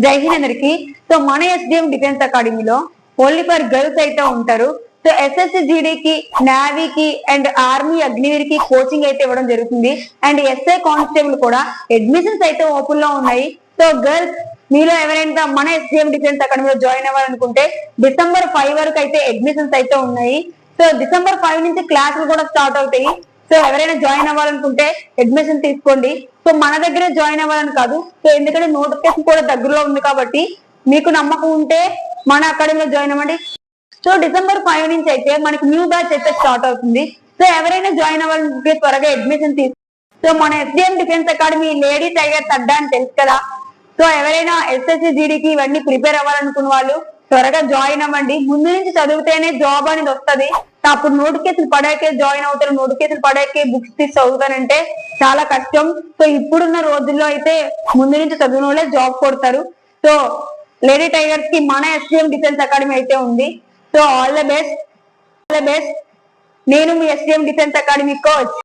జై హింద్ అందరికి. సో మన ఎస్డిఎం డిఫెన్స్ అకాడమీలో ఓన్లీ ఫర్ గర్ల్స్ అయితే ఉంటారు. సో ఎస్ఎస్సి జీడీకి, నేవీకి అండ్ ఆర్మీ అగ్నివీర్కి కోచింగ్ అయితే ఇవ్వడం జరుగుతుంది. అండ్ ఎస్ఐ కానిస్టేబుల్ కూడా అడ్మిషన్స్ అయితే ఓపెన్ లో ఉన్నాయి. సో గర్ల్స్ మీలో ఎవరైనా మన ఎస్డిఎం డిఫెన్స్ అకాడమీలో జాయిన్ అవ్వాలనుకుంటే December 5 వరకు అయితే అడ్మిషన్స్ అయితే ఉన్నాయి. సో December 5 నుంచి క్లాసులు కూడా స్టార్ట్ అవుతాయి. సో ఎవరైనా జాయిన్ అవ్వాలనుకుంటే అడ్మిషన్ తీసుకోండి. సో మన దగ్గరే జాయిన్ అవ్వాలని కాదు, సో ఎందుకంటే నోటిఫికేషన్ కూడా దగ్గరలో ఉంది కాబట్టి మీకు నమ్మకం ఉంటే మన అకాడమీలో జాయిన్ అవ్వండి. సో December 5 నుంచి అయితే మనకి న్యూ బ్యాచ్ అయితే స్టార్ట్ అవుతుంది. సో ఎవరైనా జాయిన్ అవ్వాలనుకుంటే త్వరగా అడ్మిషన్ తీసుకోండి. సో మన SDM defence academy lady tigers అడ్డా అని తెలుసు కదా. సో ఎవరైనా ఎస్ఎస్సి జీడీకి ఇవన్నీ ప్రిపేర్ అవ్వాలనుకున్న వాళ్ళు త్వరగా జాయిన్ అవ్వండి. ముందు నుంచి చదివితేనే జాబ్ అనేది వస్తుంది. అప్పుడు నోటిఫికేషన్ పడాకే జాయిన్ అవుతారు, నోటిఫికేషన్ పడాకే బుక్స్ తీసి చదువుతానంటే చాలా కష్టం. సో ఇప్పుడున్న రోజుల్లో అయితే ముందు నుంచి చదివిన వాళ్ళే జాబ్ కొడతారు. సో లేడీ టైగర్స్ కి మన ఎస్డిఎం డిఫెన్స్ అకాడమీ అయితే ఉంది. So all the best. నేను మీ ఎస్డిఎం డిఫెన్స్ అకాడమీ కోచ్.